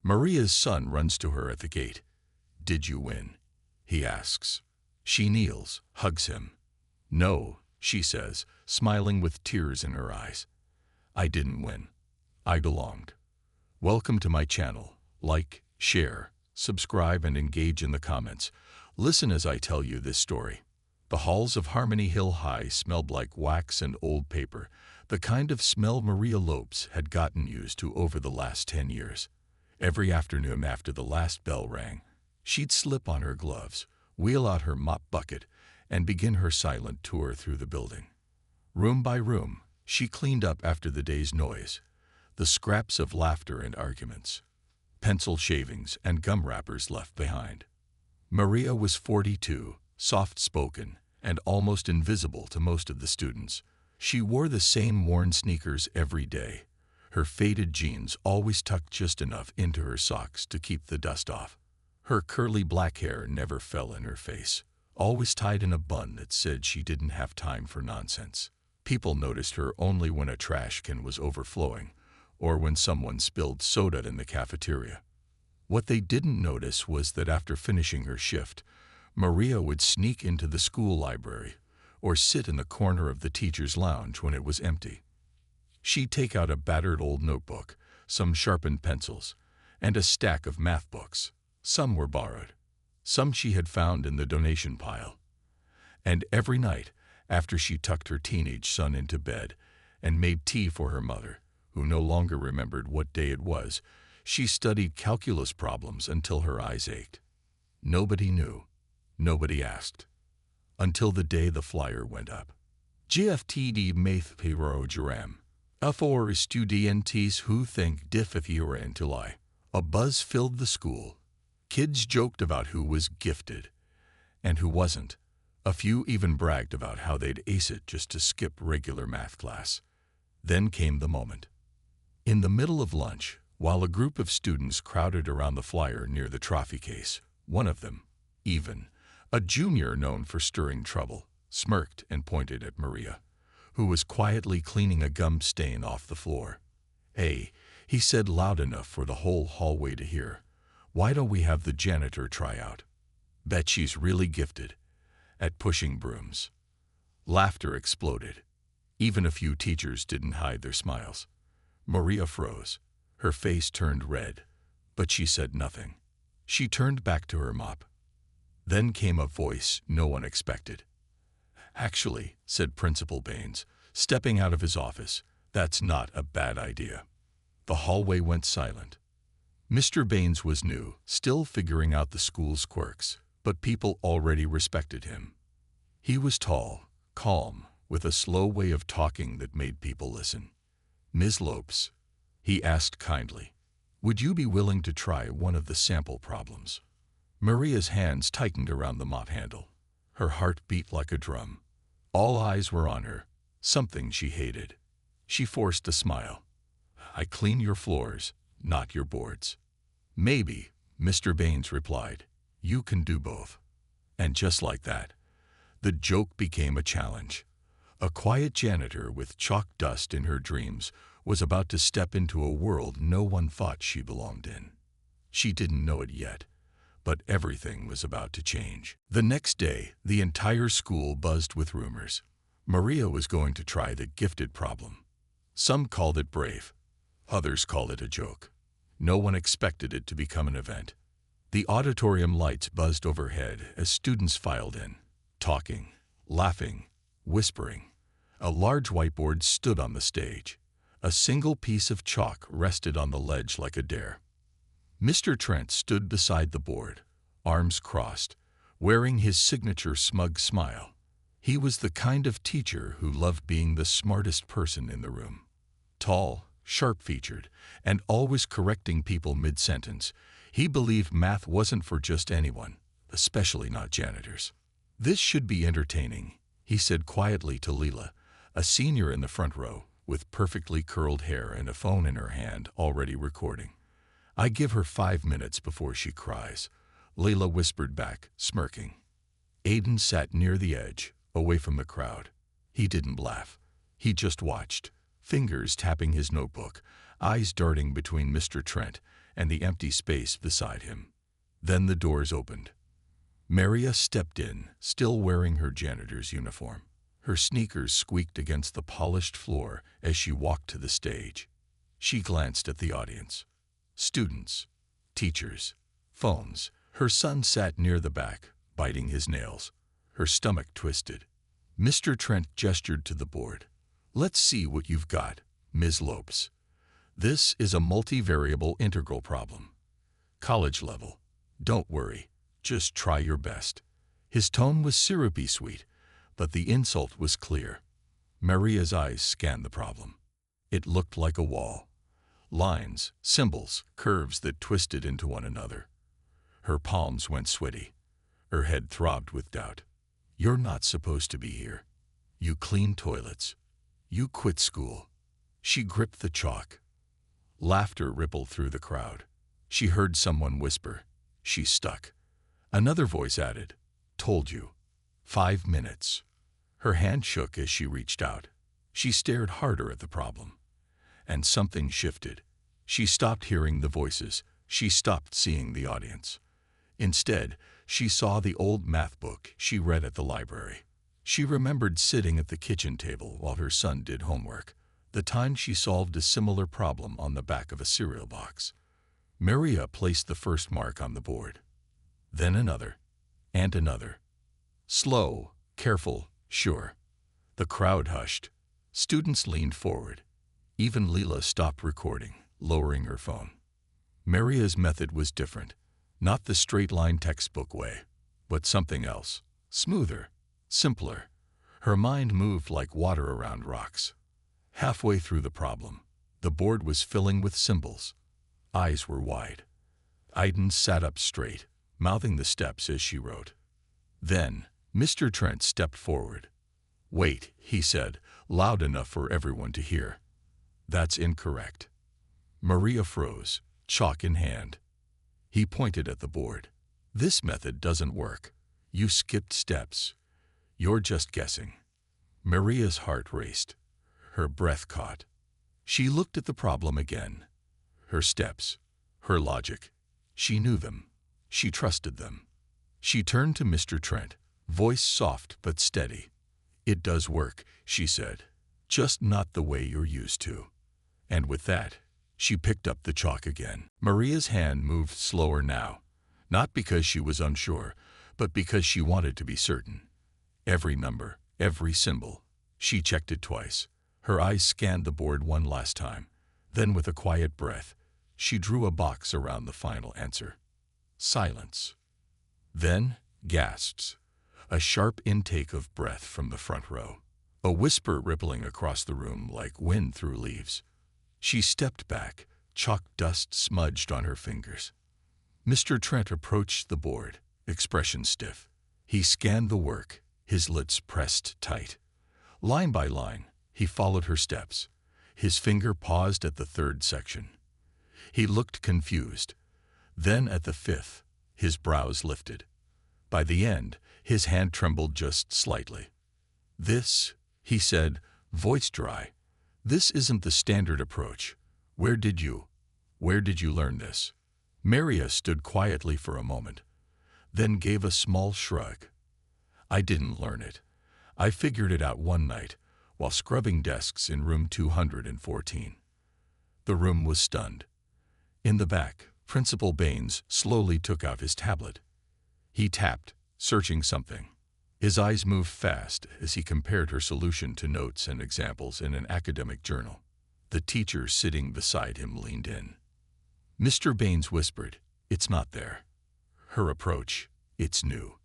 Maria's son runs to her at the gate. "Did you win?" he asks. She kneels, hugs him. "No," she says, smiling with tears in her eyes. "I didn't win. I belonged." Welcome to my channel. Like, share, subscribe, and engage in the comments. Listen as I tell you this story. The halls of Harmony Hill High smelled like wax and old paper, the kind of smell Maria Lopes had gotten used to over the last 10 years. Every afternoon after the last bell rang, she'd slip on her gloves, wheel out her mop bucket, and begin her silent tour through the building. Room by room, she cleaned up after the day's noise, the scraps of laughter and arguments, pencil shavings and gum wrappers left behind. Maria was 42, soft-spoken, and almost invisible to most of the students. She wore the same worn sneakers every day, her faded jeans always tucked just enough into her socks to keep the dust off. Her curly black hair never fell in her face, always tied in a bun that said she didn't have time for nonsense. People noticed her only when a trash can was overflowing, or when someone spilled soda in the cafeteria. What they didn't notice was that after finishing her shift, Maria would sneak into the school library or sit in the corner of the teacher's lounge when it was empty. She'd take out a battered old notebook, some sharpened pencils, and a stack of math books. Some were borrowed, some she had found in the donation pile. And every night, after she tucked her teenage son into bed and made tea for her mother, who no longer remembered what day it was, she studied calculus problems until her eyes ached. Nobody knew. Nobody asked. Until the day the flyer went up. GFTD Math Program. For students who think different to lie. A buzz filled the school. Kids joked about who was gifted and who wasn't. A few even bragged about how they'd ace it just to skip regular math class. Then came the moment. In the middle of lunch, while a group of students crowded around the flyer near the trophy case, one of them, even, a junior known for stirring trouble, smirked and pointed at Maria, who was quietly cleaning a gum stain off the floor. "Hey," he said loud enough for the whole hallway to hear, "why don't we have the janitor try out? Bet she's really gifted at pushing brooms." Laughter exploded. Even a few teachers didn't hide their smiles. Maria froze. Her face turned red, but she said nothing. She turned back to her mop. Then came a voice no one expected. "Actually," said Principal Baines, stepping out of his office, "that's not a bad idea." The hallway went silent. Mr. Baines was new, still figuring out the school's quirks, but people already respected him. He was tall, calm, with a slow way of talking that made people listen. "Ms. Lopes," he asked kindly, "would you be willing to try one of the sample problems?" Maria's hands tightened around the mop handle. Her heart beat like a drum. All eyes were on her, something she hated. She forced a smile. "I clean your floors, not your boards." "Maybe," Mr. Baines replied. "You can do both." And just like that, the joke became a challenge. A quiet janitor with chalk dust in her dreams was about to step into a world no one thought she belonged in. She didn't know it yet, but everything was about to change. The next day, the entire school buzzed with rumors. Maria was going to try the gifted problem. Some called it brave. Others called it a joke. No one expected it to become an event. The auditorium lights buzzed overhead as students filed in, talking, laughing, whispering. A large whiteboard stood on the stage. A single piece of chalk rested on the ledge like a dare. Mr. Trent stood beside the board, arms crossed, wearing his signature smug smile. He was the kind of teacher who loved being the smartest person in the room. Tall, sharp-featured, and always correcting people mid-sentence, he believed math wasn't for just anyone, especially not janitors. "This should be entertaining," he said quietly to Leela, a senior in the front row, with perfectly curled hair and a phone in her hand already recording. "I give her 5 minutes before she cries," Leela whispered back, smirking. Aiden sat near the edge, away from the crowd. He didn't laugh. He just watched, fingers tapping his notebook, eyes darting between Mr. Trent and the empty space beside him. Then the doors opened. Maria stepped in, still wearing her janitor's uniform. Her sneakers squeaked against the polished floor as she walked to the stage. She glanced at the audience. Students, teachers, phones. Her son sat near the back, biting his nails. Her stomach twisted. Mr. Trent gestured to the board. "Let's see what you've got, Ms. Lopes. This is a multivariable integral problem. College level. Don't worry, just try your best." His tone was syrupy sweet, but the insult was clear. Maria's eyes scanned the problem. It looked like a wall. Lines, symbols, curves that twisted into one another. Her palms went sweaty. Her head throbbed with doubt. "You're not supposed to be here. You clean toilets. You quit school." She gripped the chalk. Laughter rippled through the crowd. She heard someone whisper. She's stuck. Another voice added, "Told you. 5 minutes." Her hand shook as she reached out. She stared harder at the problem. And something shifted. She stopped hearing the voices. She stopped seeing the audience. Instead, she saw the old math book she read at the library. She remembered sitting at the kitchen table while her son did homework, the time she solved a similar problem on the back of a cereal box. Maria placed the first mark on the board. Then another, and another. Slow, careful, sure. The crowd hushed. Students leaned forward. Even Leela stopped recording, lowering her phone. Maria's method was different. Not the straight-line textbook way, but something else. Smoother, simpler. Her mind moved like water around rocks. Halfway through the problem, the board was filling with symbols. Eyes were wide. Aiden sat up straight, mouthing the steps as she wrote. Then, Mr. Trent stepped forward. "Wait," he said, loud enough for everyone to hear. "That's incorrect." Maria froze, chalk in hand. He pointed at the board. "This method doesn't work. You skipped steps. You're just guessing." Maria's heart raced. Her breath caught. She looked at the problem again. Her steps, her logic. She knew them. She trusted them. She turned to Mr. Trent, voice soft but steady. "It does work," she said. "Just not the way you're used to." And with that, she picked up the chalk again. Maria's hand moved slower now, not because she was unsure, but because she wanted to be certain. Every number, every symbol. She checked it twice. Her eyes scanned the board one last time. Then with a quiet breath, she drew a box around the final answer. Silence. Then gasps. A sharp intake of breath from the front row. A whisper rippling across the room like wind through leaves. She stepped back, chalk dust smudged on her fingers. Mr. Trent approached the board, expression stiff. He scanned the work, his lips pressed tight. Line by line, he followed her steps. His finger paused at the 3rd section. He looked confused. Then at the 5th, his brows lifted. By the end, his hand trembled just slightly. "This," he said, voice dry, "this isn't the standard approach. Where did you learn this?" Maria stood quietly for a moment, then gave a small shrug. "I didn't learn it. I figured it out one night while scrubbing desks in room 214. The room was stunned. In the back, Principal Baines slowly took out his tablet. He tapped, searching something. His eyes moved fast as he compared her solution to notes and examples in an academic journal. The teacher sitting beside him leaned in. Mr. Baines whispered, "It's not there." Her approach, "It's new.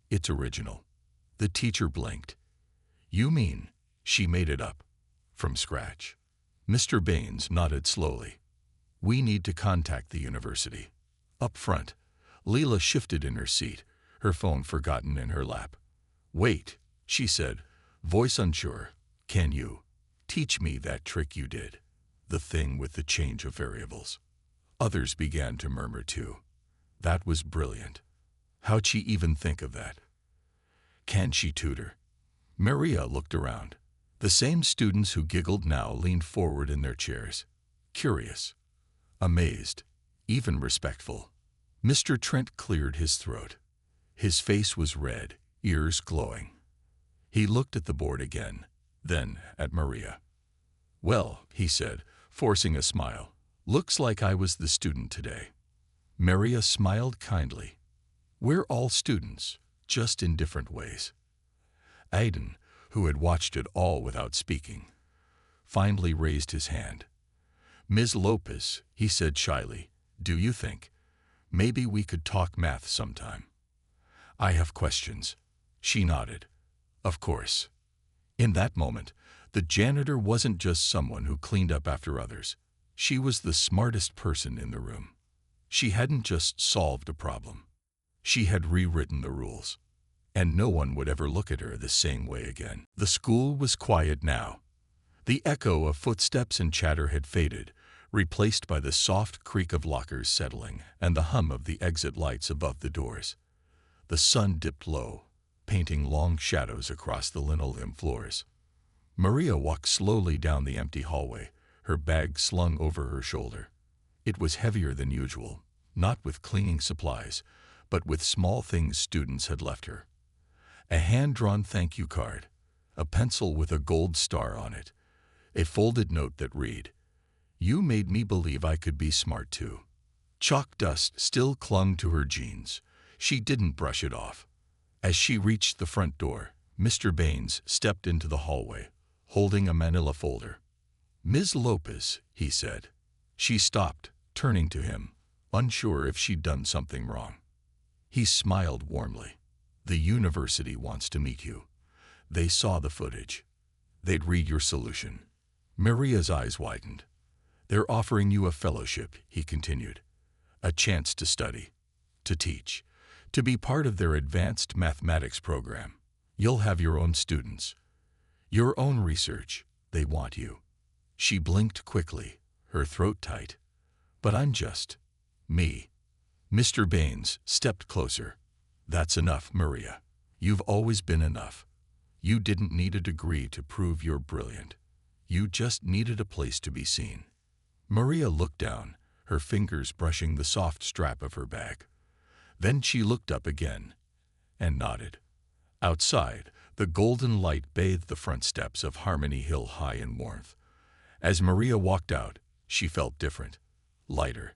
It's original." The teacher blinked. "You mean she made it up? From scratch?" Mr. Baines nodded slowly. "We need to contact the university." Up front, Leela shifted in her seat, her phone forgotten in her lap. "Wait," she said, voice unsure. "Can you teach me that trick you did? The thing with the change of variables?" Others began to murmur too. That was brilliant. How'd she even think of that? Can she tutor? Maria looked around. The same students who giggled now leaned forward in their chairs, curious, amazed, even respectful. Mr. Trent cleared his throat. His face was red, ears glowing. He looked at the board again, then at Maria. "Well," he said, forcing a smile, "looks like I was the student today." Maria smiled kindly. "We're all students, just in different ways." Aidan, who had watched it all without speaking, finally raised his hand. "Ms. Lopez," he said shyly, "do you think maybe we could talk math sometime? I have questions." She nodded. "Of course." In that moment, the janitor wasn't just someone who cleaned up after others. She was the smartest person in the room. She hadn't just solved a problem. She had rewritten the rules. And no one would ever look at her the same way again. The school was quiet now. The echo of footsteps and chatter had faded, replaced by the soft creak of lockers settling and the hum of the exit lights above the doors. The sun dipped low, painting long shadows across the linoleum floors. Maria walked slowly down the empty hallway, her bag slung over her shoulder. It was heavier than usual, not with cleaning supplies, but with small things students had left her. A hand-drawn thank you card, a pencil with a gold star on it, a folded note that read, "You made me believe I could be smart too." Chalk dust still clung to her jeans. She didn't brush it off. As she reached the front door, Mr. Baines stepped into the hallway, holding a manila folder. "Ms. Lopez," he said. She stopped, turning to him, unsure if she'd done something wrong. He smiled warmly. "The university wants to meet you. They saw the footage. They'd read your solution." Maria's eyes widened. "They're offering you a fellowship," he continued. "A chance to study, to teach, to be part of their advanced mathematics program. You'll have your own students, your own research. They want you." She blinked quickly, her throat tight. "But I'm just me." Mr. Baines stepped closer. "That's enough, Maria. You've always been enough. You didn't need a degree to prove you're brilliant. You just needed a place to be seen." Maria looked down, her fingers brushing the soft strap of her bag. Then she looked up again and nodded. Outside, the golden light bathed the front steps of Harmony Hill High in warmth. As Maria walked out, she felt different, lighter.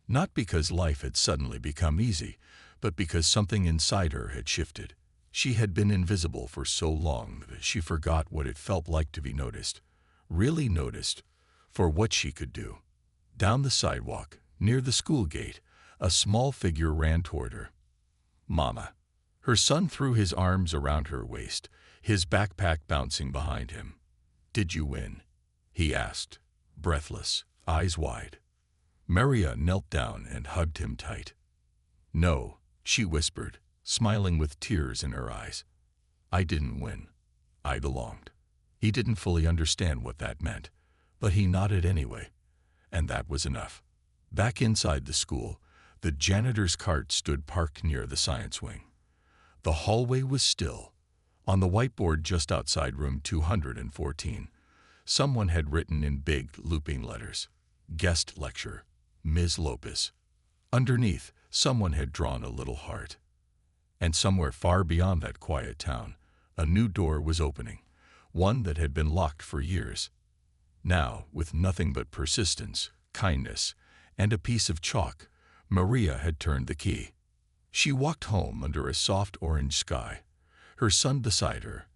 Not because life had suddenly become easy, but because something inside her had shifted. She had been invisible for so long that she forgot what it felt like to be noticed, really noticed, for what she could do. Down the sidewalk, near the school gate, a small figure ran toward her. "Mama." Her son threw his arms around her waist, his backpack bouncing behind him. "Did you win?" he asked, breathless, eyes wide. Maria knelt down and hugged him tight. "No," she whispered, smiling with tears in her eyes. "I didn't win. I belonged." He didn't fully understand what that meant, but he nodded anyway, and that was enough. Back inside the school, the janitor's cart stood parked near the science wing. The hallway was still. On the whiteboard just outside room 214, someone had written in big, looping letters, "Guest lecture, Ms. Lopez." Underneath, someone had drawn a little heart. And somewhere far beyond that quiet town, a new door was opening, one that had been locked for years. Now, with nothing but persistence, kindness, and a piece of chalk, Maria had turned the key. She walked home under a soft orange sky, her son beside her,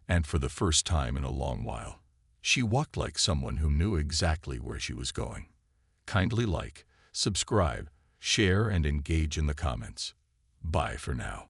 and for the first time in a long while, she walked like someone who knew exactly where she was going. Kindly like, subscribe, share, and engage in the comments. Bye for now.